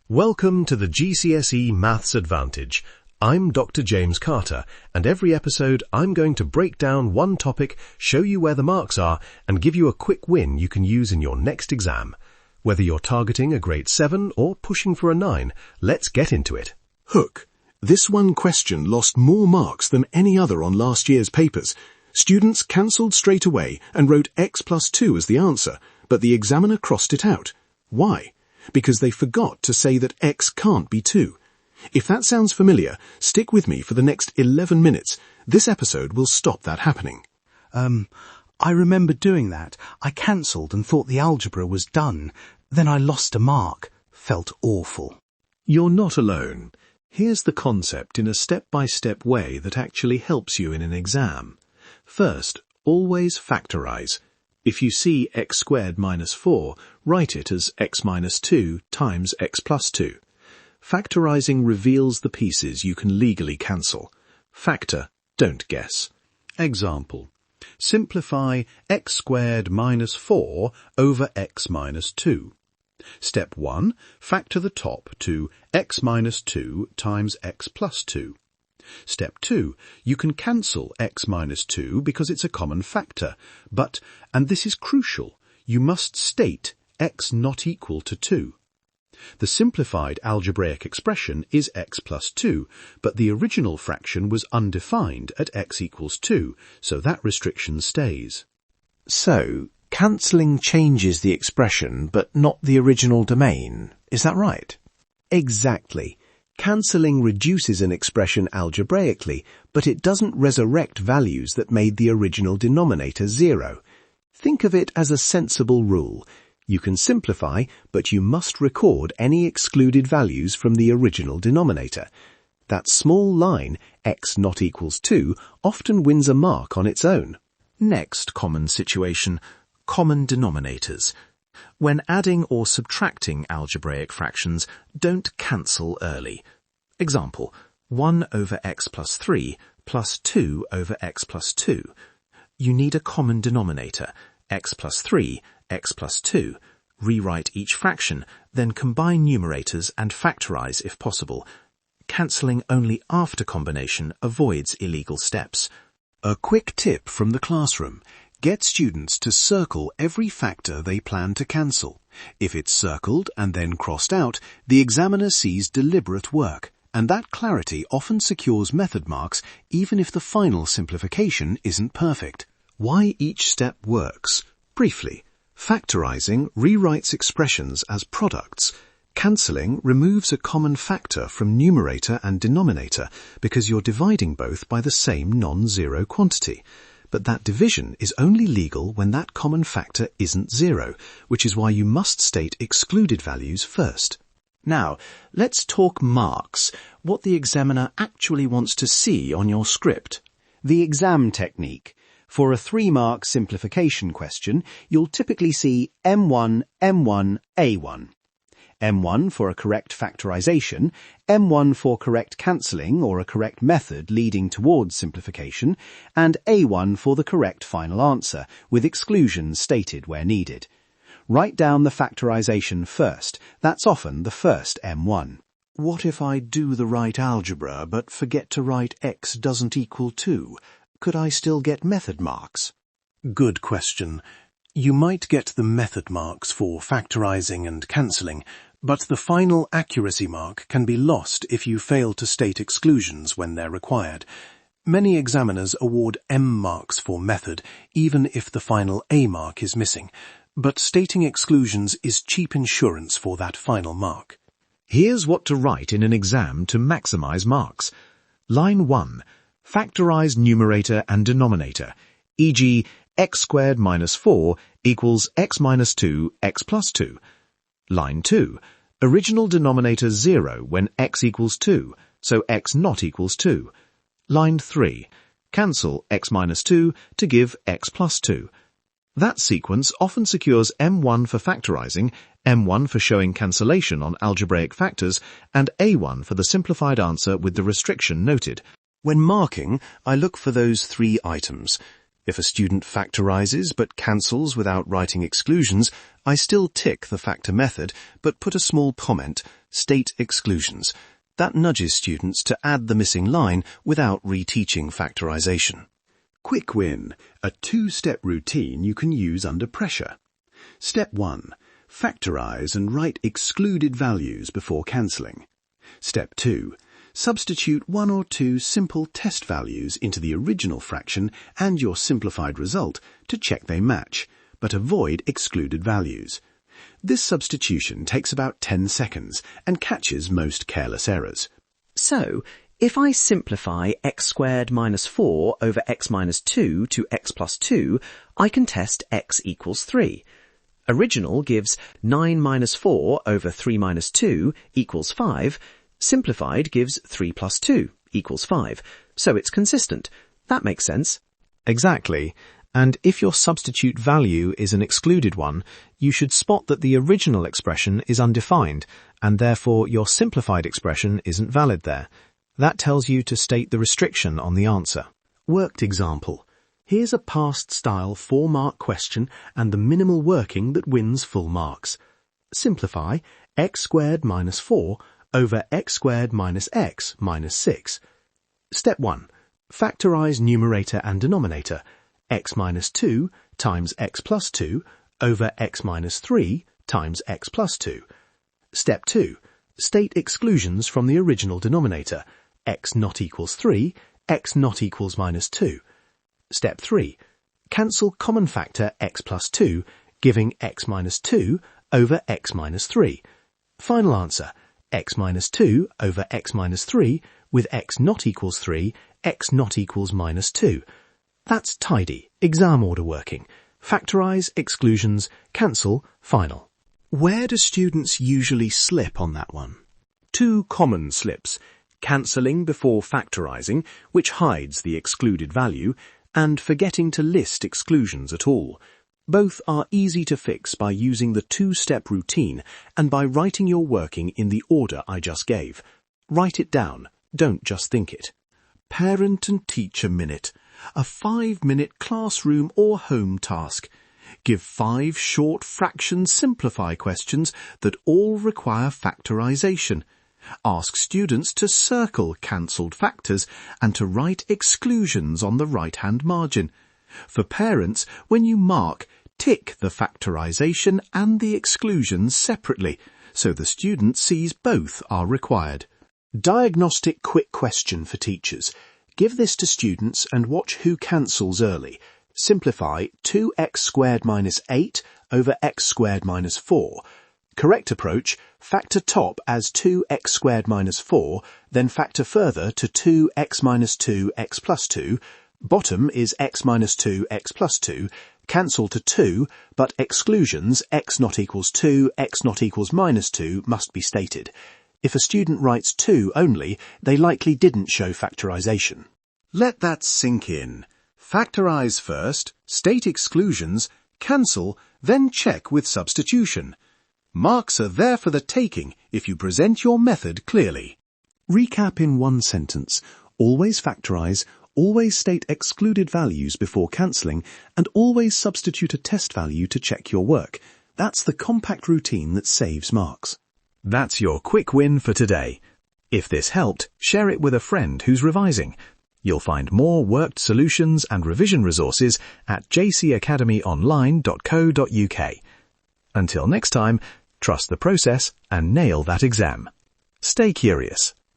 Welcome to the GCSE Maths Advantage. I'm Dr. James Carter, and every episode I'm going to break down one topic, show you where the marks are, and give you a quick win you can use in your next exam. Whether you're targeting a grade 7 or pushing for a 9, let's get into it. Hook. This one question lost more marks than any other on last year's papers. Students cancelled straight away and wrote x plus 2 as the answer, but the examiner crossed it out. Why? Because they forgot to say that x can't be 2. If that sounds familiar, stick with me for the next 11 minutes. This episode will stop that happening. I remember doing that. I cancelled and thought the algebra was done. Then I lost a mark. Felt awful. You're not alone. Here's the concept in a step-by-step way that actually helps you in an exam. First, always factorise. If you see x squared minus 4, write it as x minus 2 times x plus 2. Factorising reveals the pieces you can legally cancel. Factor, don't guess. Example. Simplify x squared minus 4 over x minus 2. Step 1. Factor the top to x minus 2 times x plus 2. Step 2. You can cancel x minus 2 because it's a common factor, but, and this is crucial, you must state x not equal to 2. The simplified algebraic expression is x plus 2, but the original fraction was undefined at x equals 2, so that restriction stays. So, cancelling changes the expression, but not the original domain. Is that right? Exactly. Cancelling reduces an expression algebraically, but it doesn't resurrect values that made the original denominator 0. Think of it as a sensible rule. You can simplify, but you must record any excluded values from the original denominator. That small line, x not equals 2, often wins a mark on its own. Next common situation, common denominators. When adding or subtracting algebraic fractions, don't cancel early. Example, 1 over x plus 3 plus 2 over x plus 2. You need a common denominator, x plus 3, x plus 2. Rewrite each fraction, then combine numerators and factorise if possible. Cancelling only after combination avoids illegal steps. A quick tip from the classroom. Get students to circle every factor they plan to cancel. If it's circled and then crossed out, the examiner sees deliberate work, and that clarity often secures method marks even if the final simplification isn't perfect. Why each step works? Briefly, factorising rewrites expressions as products. Cancelling removes a common factor from numerator and denominator because you're dividing both by the same non-zero quantity. But that division is only legal when that common factor isn't 0, which is why you must state excluded values first. Now, let's talk marks, what the examiner actually wants to see on your script. The exam technique. For a 3-mark simplification question, you'll typically see M1, M1, A1. M1 for a correct factorisation, M1 for correct cancelling or a correct method leading towards simplification, and A1 for the correct final answer, with exclusions stated where needed. Write down the factorisation first. That's often the first M1. What if I do the right algebra but forget to write x doesn't equal 2? Could I still get method marks? Good question. You might get the method marks for factorising and cancelling, but the final accuracy mark can be lost if you fail to state exclusions when they're required. Many examiners award M marks for method, even if the final A mark is missing, but stating exclusions is cheap insurance for that final mark. Here's what to write in an exam to maximise marks. Line 1. Factorise numerator and denominator, e.g. x squared minus 4 equals x minus 2 x plus 2. Line 2. Original denominator 0 when x equals 2, so x not equals 2. Line 3. Cancel x minus 2 to give x plus 2. That sequence often secures M1 for factorising, M1 for showing cancellation on algebraic factors, and A1 for the simplified answer with the restriction noted. When marking, I look for those 3 items. If a student factorises but cancels without writing exclusions, I still tick the factor method but put a small comment, state exclusions. That nudges students to add the missing line without reteaching factorisation. Quick win, a two-step routine you can use under pressure. Step 1. Factorise and write excluded values before cancelling. Step 2. Substitute one or two simple test values into the original fraction and your simplified result to check they match, but avoid excluded values. This substitution takes about 10 seconds and catches most careless errors. So, if I simplify x squared minus 4 over x minus 2 to x plus 2, I can test x equals 3. Original gives 9 minus 4 over 3 minus 2 equals 5. Simplified gives 3 plus 2 equals 5. So it's consistent. That makes sense. Exactly. And if your substitute value is an excluded one, you should spot that the original expression is undefined, and therefore your simplified expression isn't valid there. That tells you to state the restriction on the answer. Worked example. Here's a past-style 4-mark question and the minimal working that wins full marks. Simplify x squared minus 4 over x squared minus x minus 6. Step 1. Factorise numerator and denominator. X minus 2 times x plus 2 over x minus 3 times x plus 2. Step 2. State exclusions from the original denominator. X not equals 3, x not equals minus 2. Step 3. Cancel common factor x plus 2, giving x minus 2 over x minus 3. Final answer, x minus 2 over x minus 3 with x not equals 3, x not equals minus 2. That's tidy, exam order working. Factorise, exclusions, cancel, final. Where do students usually slip on that one? Two common slips: cancelling before factorising, which hides the excluded value, and forgetting to list exclusions at all. Both are easy to fix by using the two-step routine and by writing your working in the order I just gave. Write it down, don't just think it. Parent and Teacher Minute. A 5-minute classroom or home task. Give 5 short fraction simplify questions that all require factorisation. Ask students to circle cancelled factors and to write exclusions on the right-hand margin. For parents, when you mark, tick the factorisation and the exclusions separately, so the student sees both are required. Diagnostic quick question for teachers. Give this to students and watch who cancels early. Simplify 2x squared minus 8 over x squared minus 4. Correct approach, factor top as 2x squared minus 4, then factor further to 2x minus 2 x plus 2. Bottom is x minus 2 x plus 2. Cancel to 2, but exclusions x not equals 2, x not equals minus 2 must be stated. If a student writes 2 only, they likely didn't show factorisation. Let that sink in. Factorise first, state exclusions, cancel, then check with substitution. Marks are there for the taking if you present your method clearly. Recap in one sentence. Always factorise, always state excluded values before cancelling, and always substitute a test value to check your work. That's the compact routine that saves marks. That's your quick win for today. If this helped, share it with a friend who's revising. You'll find more worked solutions and revision resources at jcacademyonline.co.uk. Until next time, trust the process and nail that exam. Stay curious.